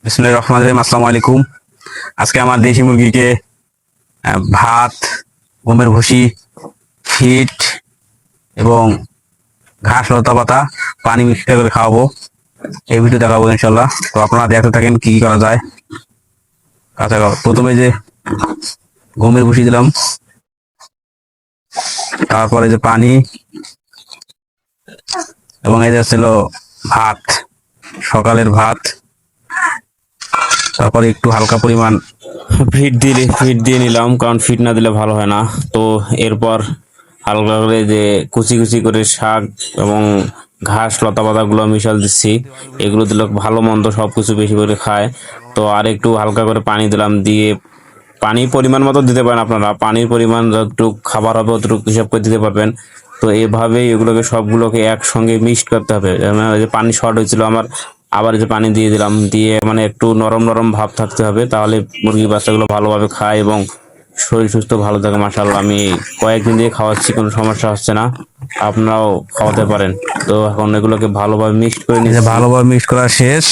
বিসমিল্লাহির রহমানির রহিম। আসসালামু আলাইকুম। আজকে আমার দেশি মুরগিকে ভাত, গমের ভুসি, ফিট এবং ঘাস, লতা পাতা, পানি মিক্সড করে খাওয়াবো। এই ভিডিও দেখাবো ইনশাল্লাহ। তো আপনারা দেখতে থাকেন কি কি করা যায়। আচ্ছা, প্রথমে যে গমের ভুসি দিলাম, তারপরে যে পানি, এবং এই যে ছিল ভাত, সকালের ভাত। তারপরে একটু হালকা পরিমাণ ফিট দিয়ে নিলাম, কারণ ফিট না দিলে ভালো হয় না। তো এরপর হালকা করে যে কুচি কুচি করে শাক এবং ঘাস লতা পাতাগুলো মিশাল দিচ্ছি। এগুলো দিলে ভালো মন্দ সবকিছু বেশি করে খায়। তো আর একটু হালকা করে পানি দিলাম, দিয়ে পানির পরিমাণ মতো দিতে পারেন আপনারা। পানির পরিমাণ যতটুকু খাবার হবে অতটুকু হিসাব করে দিতে পারবেন। তো এভাবেই এগুলোকে সবগুলোকে একসঙ্গে মিক্সড করতে হবে। যেমন ওই যে পানি শর্ট হয়েছিল আমার, আবার যে পানি দিয়ে দিলাম, দিয়ে মানে একটু নরম নরম ভাব থাকতে হবে, তাহলে মুরগির বাচ্চাগুলো ভালোভাবে খায় এবং শরীর সুস্থ ভালো থাকে। মাশাআল্লাহ, আমি কয়েকদিন দিয়ে খাওয়াচ্ছি, কোনো সমস্যা হচ্ছে না। আপনারাও খাওয়াতে পারেন। তো এখন এগুলোকে ভালোভাবে মিক্সড করে এই যে নিচ্ছি। ভালোভাবে মিক্স করা শেষ।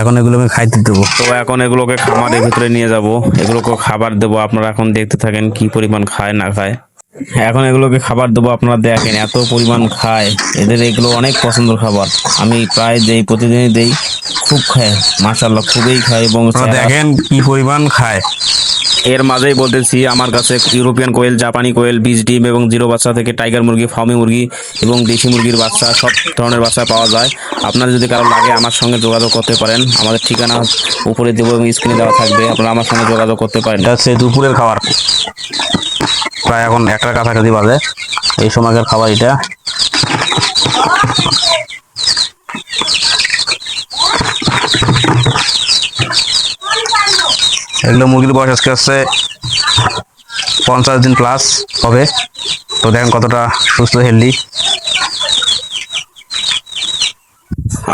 এখন এগুলো আমি খাইতে দেবো। তো এখন এগুলোকে খামারের ভিতরে নিয়ে যাব, এগুলোকে খাবার দেবো। আপনারা এখন দেখতে থাকেন কি পরিমাণ খায় না খায়। এখন এগুলোকে খাবার দেবো, আপনারা দেখেন এত পরিমাণ খায়। এদের এগুলো অনেক পছন্দের খাবার। আমি প্রায় দেই, প্রতিদিনই দেই। খুব খায়, মাশাআল্লাহ, খুবই খায় এবং আপনারা দেখেন কি পরিমাণ খায়। এর মাঝেই বলতেছি, আমার কাছে ইউরোপিয়ান কোয়েল, জাপানি কোয়েল, বীজ ডিম এবং জিরো বাচ্চা থেকে টাইগার মুরগি, ফার্মি মুরগি এবং দেশি মুরগির বাচ্চা, সব ধরনের বাচ্চা পাওয়া যায়। আপনার যদি কারো লাগে আমার সঙ্গে যোগাযোগ করতে পারেন। আমাদের ঠিকানা উপরে দেবো এবং স্ক্রিনে দেওয়া থাকবে, আপনারা আমার সঙ্গে যোগাযোগ করতে পারেন। এটা হচ্ছে দুপুরের খাবার। প্রায় এখন 1টার কাছাকাছি বাজে। এই সময়কার খাবার এটা। এগুলো মুরগির বয়স আজকে হচ্ছে 50 দিন প্লাস হবে। তো দেখেন কতটা সুস্থ, হেলদি।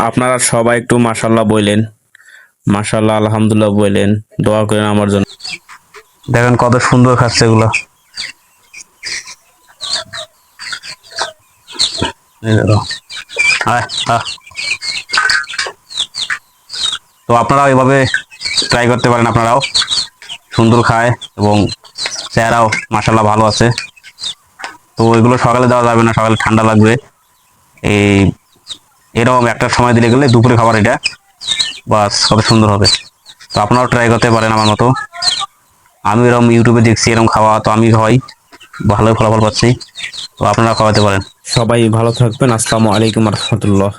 আপনারা সবাই একটু মাশাআল্লাহ বললেন, মাশাআল্লাহ আলহামদুলিল্লাহ বললেন, দোয়া করেন আমার জন্য। দেখেন কত সুন্দর খাচ্ছে এগুলো। এই দেখো। আয়, আহ। তো আপনারাও এভাবে ট্রাই করতে পারেন। আপনারাও সুন্দর খায় এবং চেহারাও মাশাআল্লাহ ভালো আছে। তো এগুলো সকালে দেওয়া যাবে না, সকালে ঠান্ডা লাগবে। এই এরকম একটা সময় দিলে গেলে দুপুরে খাবার এটা, বাস কত সুন্দর হবে। তো আপনারাও ট্রাই করতে পারেন আমার মতো। আমি এরকম ইউটিউবে দেখছি এরকম খাওয়া, তো আমি খাওয়াই, ভালোই ফলাফল পাচ্ছি। তো আপনারা খাওয়াতে পারেন। সবাই ভালো থাকবেন। আসসালামু আলাইকুম রহমতুল্লাহ।